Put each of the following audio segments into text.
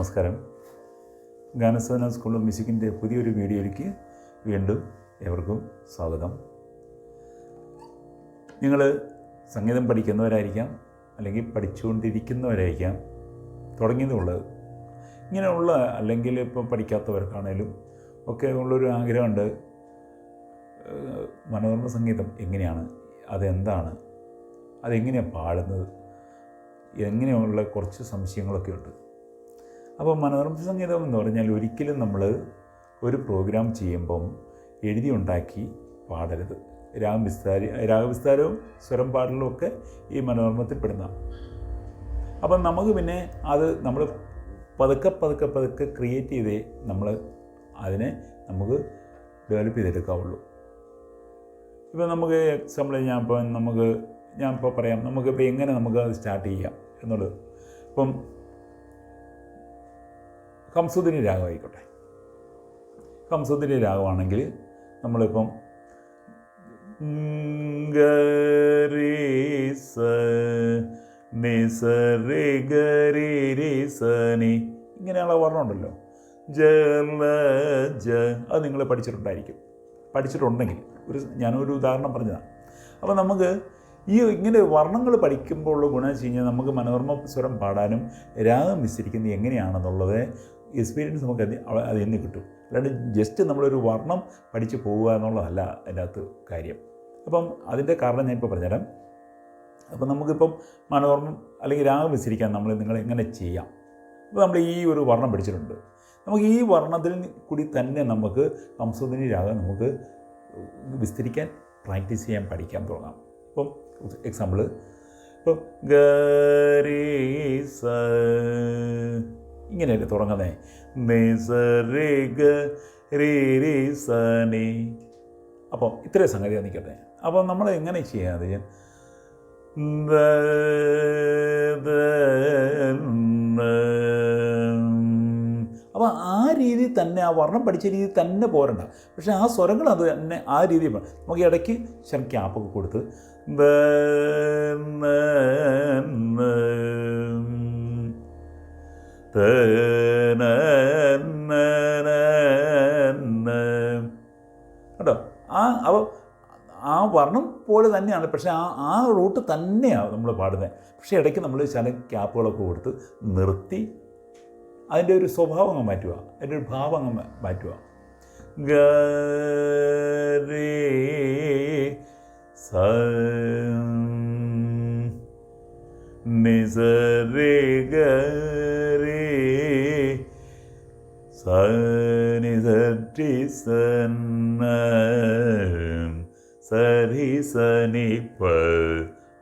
നമസ്കാരം. ഗാനസാധന school of മ്യൂസിക്കിൻ്റെ പുതിയൊരു വീഡിയോയിലേക്ക് വീണ്ടും ഏവർക്കും സ്വാഗതം. നിങ്ങൾ സംഗീതം പഠിക്കുന്നവരായിരിക്കാം, അല്ലെങ്കിൽ പഠിച്ചുകൊണ്ടിരിക്കുന്നവരായിരിക്കാം, തുടങ്ങിയതുള്ളത്. ഇങ്ങനെയുള്ള അല്ലെങ്കിൽ ഇപ്പോൾ പഠിക്കാത്തവർക്കാണേലും ഒക്കെ ഉള്ളൊരു ആഗ്രഹമുണ്ട്, മനോരമ സംഗീതം എങ്ങനെയാണ്, അതെന്താണ്, അതെങ്ങനെയാണ് പാടുന്നത്, എങ്ങനെയുള്ള കുറച്ച് സംശയങ്ങളൊക്കെ ഉണ്ട്. അപ്പോൾ മനോരമ സംഗീതം എന്ന് പറഞ്ഞാൽ ഒരിക്കലും നമ്മൾ ഒരു പ്രോഗ്രാം ചെയ്യുമ്പം എഴുതി ഉണ്ടാക്കി പാടരുത്. രാഗവിസ്താരവും സ്വരം പാടലും ഒക്കെ ഈ മനോരമത്തിൽ പെടുന്ന. അപ്പം നമുക്ക് പിന്നെ അത് നമ്മൾ പതുക്കെ ക്രിയേറ്റ് ചെയ്തേ നമ്മൾ അതിനെ നമുക്ക് ഡെവലപ്പ് ചെയ്തെടുക്കാവുള്ളൂ. ഇപ്പം നമുക്ക് എക്സാമ്പിൾ ഞാൻ ഇപ്പോൾ പറയാം, നമുക്കിപ്പോൾ എങ്ങനെ നമുക്ക് അത് സ്റ്റാർട്ട് ചെയ്യാം എന്നുള്ളത്. ഇപ്പം കംസുദിനി രാഗമായിക്കോട്ടെ. കംസുദിനി രാഗമാണെങ്കിൽ നമ്മളിപ്പം ഇങ്ങനെയുള്ള വർണ്ണമുണ്ടല്ലോ, അത് നിങ്ങൾ പഠിച്ചിട്ടുണ്ടെങ്കിൽ ഞാനൊരു ഉദാഹരണം പറഞ്ഞതാണ്. അപ്പോൾ നമുക്ക് ഈ ഇങ്ങനെ വർണ്ണങ്ങൾ പഠിക്കുമ്പോൾ ഉള്ള ഗുണം വെച്ച് കഴിഞ്ഞാൽ നമുക്ക് മനോരമ സ്വരം പാടാനും രാഗം വിസ്തരിക്കുന്നത് എങ്ങനെയാണെന്നുള്ളത് എക്സ്പീരിയൻസ് നമുക്ക് അതിൽ നിന്ന് കിട്ടും. അല്ലാണ്ട് ജസ്റ്റ് നമ്മളൊരു വർണ്ണം പഠിച്ച് പോവുക എന്നുള്ളതല്ല അതിൻ്റെ അകത്ത് കാര്യം. അപ്പം അതിൻ്റെ കാരണം ഞാനിപ്പോൾ പറഞ്ഞുതരാം. അപ്പം നമുക്കിപ്പം മനോരമ അല്ലെങ്കിൽ രാഗം വിസ്തരിക്കാൻ നിങ്ങൾ എങ്ങനെ ചെയ്യാം. അപ്പോൾ നമ്മൾ ഈ ഒരു വർണ്ണം പഠിച്ചിട്ടുണ്ട്. നമുക്ക് ഈ വർണ്ണത്തിൽ കൂടി തന്നെ നമുക്ക് കംസുദിനി രാഗം നമുക്ക് വിസ്തരിക്കാൻ പ്രാക്ടീസ് ചെയ്യാൻ പഠിക്കാൻ തുടങ്ങാം. ഇപ്പം എക്സാമ്പിൾ, ഇപ്പം ഗരീസ ഇങ്ങനെയല്ലേ തുടങ്ങുന്നേ, സനി. അപ്പോൾ ഇത്രയും സംഗതി നിൽക്കട്ടെ. അപ്പോൾ നമ്മൾ എങ്ങനെ ചെയ്യാതെ അപ്പോൾ ആ രീതി തന്നെ, ആ വർണ്ണം പഠിച്ച രീതി തന്നെ പോരണ്ട. പക്ഷേ ആ സ്വരങ്ങൾ അത് തന്നെ ആ രീതി നമുക്ക് ഇടയ്ക്ക് ക്യാപ്പൊക്കെ കൊടുത്ത് കേട്ടോ. അപ്പോൾ ആ വർണ്ണം പോലെ തന്നെയാണ്, പക്ഷേ ആ റൂട്ട് തന്നെയാണ് നമ്മൾ പാടുന്നത്. പക്ഷേ ഇടയ്ക്ക് നമ്മൾ ചില ക്യാപ്പുകളൊക്കെ കൊടുത്ത് നിർത്തി അതിൻ്റെ ഒരു സ്വഭാവം അങ്ങ് മാറ്റുക, അതിൻ്റെ ഒരു ഭാവം അങ്ങ് മാറ്റുക.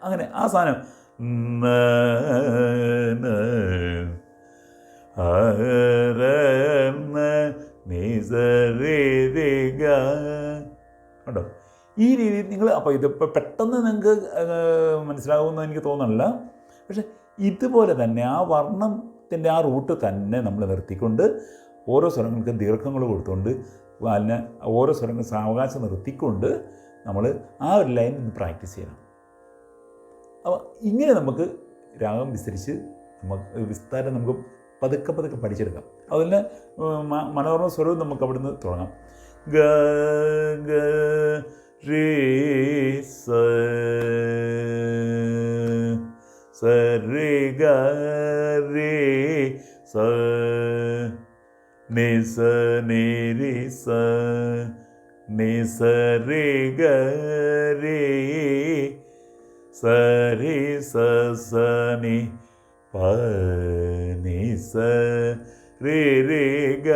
അങ്ങനെ ആ സാധനം കേട്ടോ. ഈ രീതി നിങ്ങൾ, അപ്പോൾ ഇതിപ്പോൾ പെട്ടെന്ന് നിങ്ങൾക്ക് മനസ്സിലാകുമെന്ന് എനിക്ക് തോന്നുന്നില്ല. പക്ഷെ ഇതുപോലെ തന്നെ ആ വർണ്ണത്തിൻ്റെ ആ റൂട്ട് തന്നെ നമ്മൾ നിർത്തിക്കൊണ്ട് ഓരോ സ്വരങ്ങൾക്ക് ദീർഘങ്ങൾ കൊടുത്തുകൊണ്ട് അതിനെ ഓരോ സ്വരങ്ങൾ സാവകാശം നിർത്തിക്കൊണ്ട് നമ്മൾ ആ ഒരു ലൈൻ പ്രാക്ടീസ് ചെയ്യണം. അപ്പോൾ ഇങ്ങനെ നമുക്ക് രാഗം വിസ്തരിച്ച് വിസ്താരം നമുക്ക് പതുക്കെ പഠിച്ചെടുക്കാം. അതുപോലെ മനോരമ സ്വരവും നമുക്ക് അവിടുന്ന് തുടങ്ങാം. ഗ ഗ റീ സ രി ഗ റീ സ നി സ നി രി സ നി സ രി ഗ രി സ രി സ സ നി പ നി സ രി രി ഗ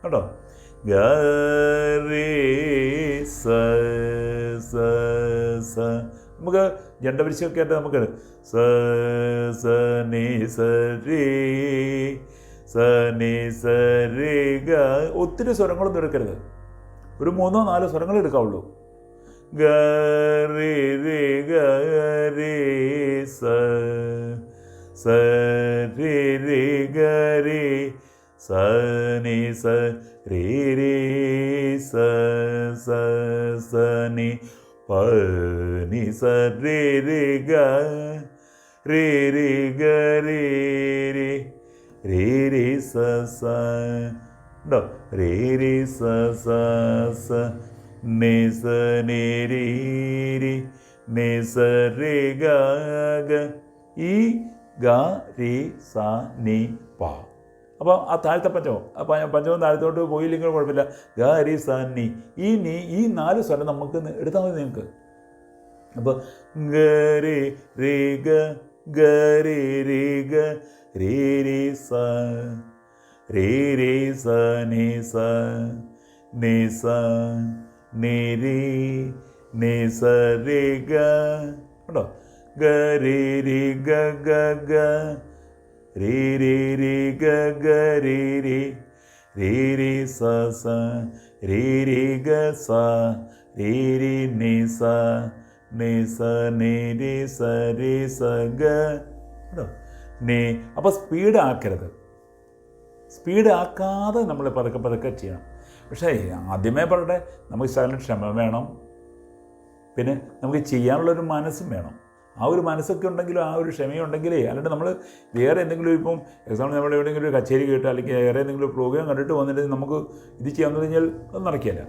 കേട്ടോ. ഗ രി സ സ സ നമുക്ക് ജണ്ടപരിശൊക്കെ ആയിട്ട് നമുക്ക് സ സ നി സ രി സ നി സ രി ഗ. ഒത്തിരി സ്വരങ്ങളൊന്നും എടുക്കരുത്, ഒരു 3-4 സ്വരങ്ങൾ എടുക്കാവുള്ളൂ. ഗ രി രി ഗ രി സ സ രി രി ഗ രി സ നി സ രി രി സ സ സ നി പ നി സ രി രി ഗ രി രി ഗ രി രി രേ രേ സ സ ഉണ്ടോ, രേ രേ സ സ സ നേ സ നേ രേ രേ നേ സ രേ ഗ ഗ ഈ ഗ രേ സ നീ പ. അപ്പോൾ ആ താഴത്തെ പഞ്ചമം, പഞ്ചമം താഴത്തോട്ട് പോയില്ലെങ്കിൽ കുഴപ്പമില്ല. ഗ രി സ നീ, ഈ 4 സ്വരം നമുക്ക് എടുത്താൽ മതി നിങ്ങൾക്ക്. അപ്പോൾ ഗ രേ രേ ഗ ഗ രേ രേ ഗ രേ രേ സ രേ രേ സ നീ സ നീ സ നീ രേ നീ സ രേ ഗ ഉണ്ടോ, ഗ രേ രേ ഗ ഗ ഗ രേ രേ രേ ഗ ഗ രേ രേ രേ രേ സ സ രേ രേ ഗ സ രേ രേ നീ സ നീ സ നീ രേ സ രേ സ ഗ കേട്ടോ നീ. അപ്പോൾ സ്പീഡ് ആക്കരുത്, സ്പീഡ് ആക്കാതെ നമ്മൾ പതുക്കെ പതുക്കെ ചെയ്യണം. പക്ഷേ ആദ്യമേ പറയട്ടെ, നമുക്ക് ശകലം ക്ഷമ വേണം, പിന്നെ നമുക്ക് ചെയ്യാനുള്ളൊരു മനസ്സും വേണം. ആ ഒരു മനസ്സൊക്കെ ഉണ്ടെങ്കിലും ആ ഒരു ക്ഷമയുണ്ടെങ്കിലേ, അല്ലാണ്ട് നമ്മൾ വേറെ എന്തെങ്കിലും ഇപ്പം എക്സാമ്പിൾ നമ്മൾ എവിടെയെങ്കിലും ഒരു കച്ചേരി കേട്ടോ അല്ലെങ്കിൽ വേറെ എന്തെങ്കിലും പ്രോഗ്രാം കണ്ടിട്ട് വന്നിട്ട് നമുക്ക് ഇത് ചെയ്യാമെന്ന് കഴിഞ്ഞാൽ അത് നടക്കില്ല.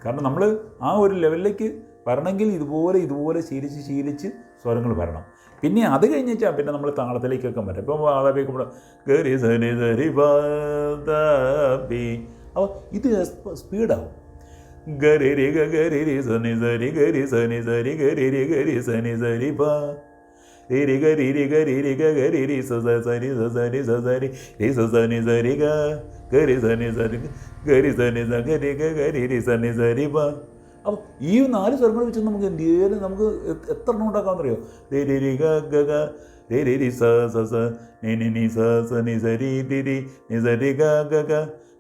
കാരണം നമ്മൾ ആ ഒരു ലെവലിലേക്ക് വരണമെങ്കിൽ ഇതുപോലെ ശീലിച്ച് സ്വരങ്ങൾ വരണം. പിന്നെ അത് കഴിഞ്ഞാൽ പിന്നെ നമ്മൾ താളത്തിലേക്കൊക്കെ വരും. ഇപ്പം ആദാപിക്കുമ്പോൾ ഗരി സരി സരി ബി, അപ്പോൾ ഇത് സ്പീഡാവും. ഗരി രി ഗ ഗരി രി സനി സരി ഗരി സനി സരി ഗരി രി ഗരി സനി സരി ബ രി രി ഗരി രി ഗരി രി ഗ ഗരി രി സ സ സരി സ സരി സ സരി രി സ സനി സരി ഗ ഗരി സനി സരി ഗരി സനി സ ഗരി ഗ ഗരി രി സനി സരി ബ. അപ്പോൾ ഈ 4 സ്വരങ്ങൾ വെച്ച് നമുക്ക് എന്ത് ചെയ്യാനും നമുക്ക് എത്ര എണ്ണം ഉണ്ടാക്കാമെന്നറിയോ? രി രി രി ഗ ഗ ഗ രി രി രി സ സ സ നി നി നി സ സ നി സ രി രി രി നി സ രി ഗ ഗ ഗ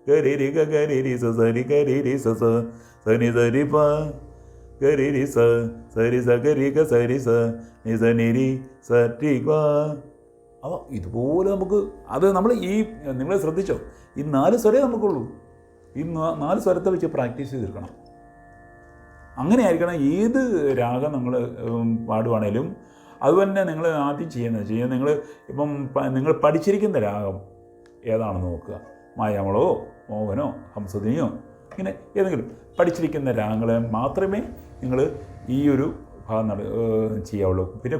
ഗരി രി ഗ ഗരി രി സ സരി ഗരി രി സ സ സനി സരി പ ഗരി രി സ സരി സ ഗരി ഗ സരി സ നി സ നി രി സ ടി ഗ. അപ്പോൾ ഇതുപോലെ നമുക്ക് അത് നമ്മൾ നിങ്ങൾ ശ്രദ്ധിച്ചോ, ഈ 4 സ്വരേ നമുക്കുള്ളൂ. ഈ 4 സ്വരത്തെ വെച്ച് പ്രാക്ടീസ് ചെയ്തെടുക്കണം. അങ്ങനെ ആയിരിക്കണം ഏത് രാഗം നമ്മൾ പാടുവാണേലും. അതുതന്നെ നിങ്ങൾ ആദ്യം ചെയ്യുന്നത് നിങ്ങൾ ഇപ്പം നിങ്ങൾ പഠിച്ചിരിക്കുന്ന രാഗം ഏതാണെന്ന് നോക്കുക. മായാമളോ മോഹനോ ഹംസധ്വനിയോ ഇങ്ങനെ ഏതെങ്കിലും പഠിച്ചിരിക്കുന്ന രാഗങ്ങളെ മാത്രമേ നിങ്ങൾ ഈ ഒരു ഭാഗം ചെയ്യാവുള്ളൂ. പിന്നെ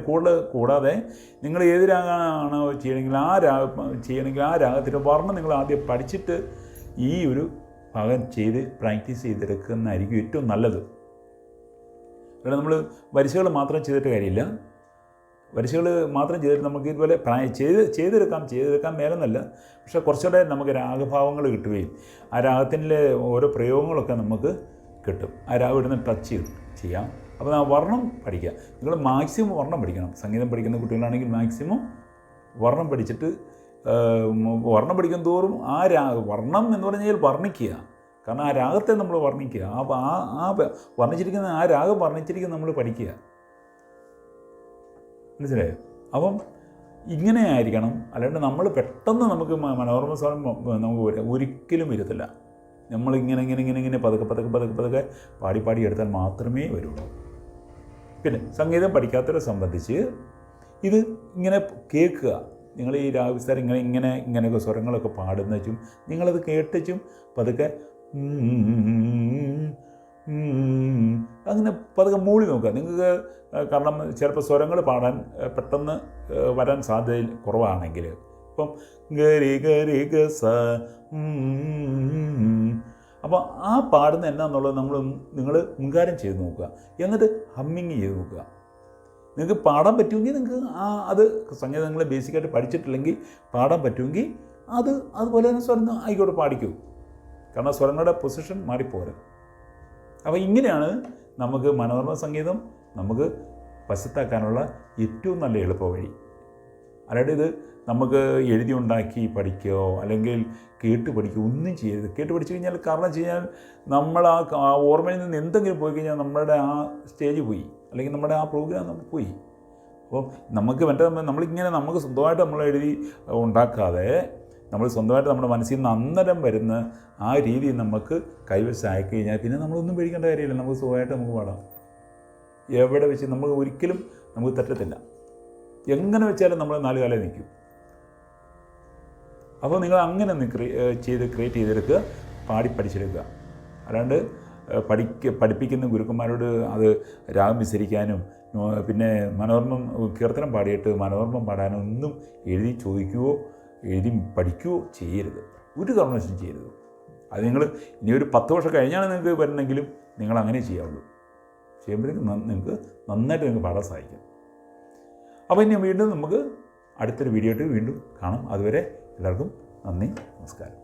കൂടാതെ നിങ്ങൾ ഏത് രാഗമാണോ ചെയ്യണമെങ്കിൽ ആ രാഗത്തിൻ്റെ വർണ്ണം നിങ്ങൾ ആദ്യം പഠിച്ചിട്ട് ഈ ഒരു ഭാഗം ചെയ്ത് പ്രാക്ടീസ് ചെയ്തെടുക്കുന്നതായിരിക്കും ഏറ്റവും നല്ലത്. കാരണം നമ്മൾ വരിശകൾ മാത്രം ചെയ്തിട്ട് കാര്യമില്ല. വരിശകൾ മാത്രം ചെയ്തിട്ട് നമുക്ക് ഇതുപോലെ ചെയ്തെടുക്കാൻ മേലെന്നല്ല, പക്ഷേ കുറച്ചുകൂടെ നമുക്ക് രാഗഭാവങ്ങൾ കിട്ടുകയും ആ രാഗത്തിൻ്റെ ഓരോ പ്രയോഗങ്ങളൊക്കെ നമുക്ക് കിട്ടും. ആ രാഗം ഇടുന്ന ടച്ച് ചെയ്യാം. അപ്പോൾ ആ വർണ്ണം പഠിക്കുക. നിങ്ങൾ മാക്സിമം വർണ്ണം പഠിക്കണം. സംഗീതം പഠിക്കുന്ന കുട്ടികളാണെങ്കിൽ മാക്സിമം വർണ്ണം പഠിച്ചിട്ട് വർണ്ണം പഠിക്കും തോറും ആ വർണ്ണം എന്ന് പറഞ്ഞാൽ വർണ്ണിക്കുക. കാരണം ആ രാഗത്തെ നമ്മൾ വർണ്ണിക്കുക. ആ വർണ്ണിച്ചിരിക്കുന്ന ആ രാഗം വർണ്ണിച്ചിരിക്കുന്ന നമ്മൾ പഠിക്കുക. മനസ്സിലായോ? അപ്പം ഇങ്ങനെ ആയിരിക്കണം. അല്ലാണ്ട് നമ്മൾ പെട്ടെന്ന് നമുക്ക് മനോരമ സ്വരം നമുക്ക് ഒരിക്കലും വരത്തില്ല. നമ്മളിങ്ങനെ പതുക്കെ പാടി എടുത്താൽ മാത്രമേ വരുള്ളൂ. പിന്നെ സംഗീതം പഠിക്കാത്തവരെ സംബന്ധിച്ച് ഇത് ഇങ്ങനെ കേൾക്കുക. നിങ്ങൾ ഈ രാഗവിസ്താരം ഇങ്ങനെയൊക്കെ സ്വരങ്ങളൊക്കെ പാടുന്നതും നിങ്ങളത് കേട്ടും പതുക്കെ അങ്ങനെ പതുക്കെ മൂളി നോക്കുക. നിങ്ങൾക്ക് കാരണം ചിലപ്പോൾ സ്വരങ്ങൾ പാടാൻ പെട്ടെന്ന് വരാൻ സാധ്യത കുറവാണെങ്കിൽ ഇപ്പം ഗരി ഗരി ഗ സ, അപ്പോൾ ആ പാടുന്ന എന്നാന്നുള്ളത് നിങ്ങൾ മുൻകാരം ചെയ്ത് നോക്കുക. എന്നിട്ട് ഹമ്മിങ് ചെയ്ത് നോക്കുക. നിങ്ങൾക്ക് പാടാൻ പറ്റുമെങ്കിൽ നിങ്ങൾക്ക് അത് സംഗീതം നിങ്ങൾ ബേസിക്കായിട്ട് പഠിച്ചിട്ടില്ലെങ്കിൽ പാടാൻ പറ്റുമെങ്കിൽ അതുപോലെ തന്നെ സ്വരം ആയിക്കോട്ടെ പാടിക്കൂ. കാരണം സ്വരങ്ങളുടെ പൊസിഷൻ മാറിപ്പോകരുത്. അപ്പോൾ ഇങ്ങനെയാണ് നമുക്ക് മനോരമ സംഗീതം നമുക്ക് വശത്താക്കാനുള്ള ഏറ്റവും നല്ല എളുപ്പ വഴി. അല്ലാണ്ട് ഇത് നമുക്ക് എഴുതി ഉണ്ടാക്കി പഠിക്കുകയോ അല്ലെങ്കിൽ കേട്ട് പഠിക്കുകയോ ഒന്നും ചെയ്യരുത്. കേട്ട് പഠിച്ചു കഴിഞ്ഞാൽ കാരണം വെച്ച് കഴിഞ്ഞാൽ നമ്മൾ ആ ഓർമ്മയിൽ നിന്ന് എന്തെങ്കിലും പോയി കഴിഞ്ഞാൽ നമ്മുടെ ആ സ്റ്റേജ് പോയി, അല്ലെങ്കിൽ നമ്മുടെ ആ പ്രോഗ്രാം നമുക്ക് പോയി. അപ്പോൾ നമുക്ക് നമ്മളിങ്ങനെ നമുക്ക് സ്വന്തമായിട്ട് നമ്മൾ എഴുതി ഉണ്ടാക്കാതെ നമ്മൾ സ്വന്തമായിട്ട് നമ്മുടെ മനസ്സിൽ നിന്ന് അന്നേരം വരുന്ന ആ രീതി നമുക്ക് കൈവശം ആയിക്കഴിഞ്ഞാൽ പിന്നെ നമ്മളൊന്നും പേടിക്കേണ്ട കാര്യമില്ല. നമുക്ക് സുഖമായിട്ട് നമുക്ക് പാടാം. എവിടെ വെച്ച് നമുക്ക് ഒരിക്കലും നമുക്ക് തെറ്റത്തില്ല. എങ്ങനെ വെച്ചാലും നമ്മൾ 4 കാലം നിൽക്കും. അപ്പോൾ നിങ്ങൾ അങ്ങനെ ഒന്ന് ക്രിയേറ്റ് ചെയ്തെടുക്കുക, പഠിച്ചെടുക്കുക. അല്ലാണ്ട് പഠിപ്പിക്കുന്ന ഗുരുക്കന്മാരോട് അത് രാഗം വിസരിക്കാനും പിന്നെ മനോർമ്മം കീർത്തനം പാടിയിട്ട് മനോർമ്മം പാടാനും ഒന്നും എഴുതി ചോദിക്കുകയോ എഴുതി പഠിക്കുകയോ ചെയ്യരുത്, ഒരു കാരണവശാലും ചെയ്യരുത്. അത് നിങ്ങൾ ഇനി ഒരു 10 വർഷം കഴിഞ്ഞാണ് നിങ്ങൾക്ക് വരണമെങ്കിലും നിങ്ങൾ അങ്ങനെ ചെയ്യാവുള്ളൂ. ചെയ്യുമ്പോഴേക്കും നിങ്ങൾക്ക് നന്നായിട്ട് നിങ്ങൾക്ക് പാടാൻ സാധിക്കും. അപ്പോൾ ഇനി വീണ്ടും നമുക്ക് അടുത്തൊരു വീഡിയോ ആയിട്ട് വീണ്ടും കാണാം. അതുവരെ എല്ലാവർക്കും നന്ദി, നമസ്കാരം.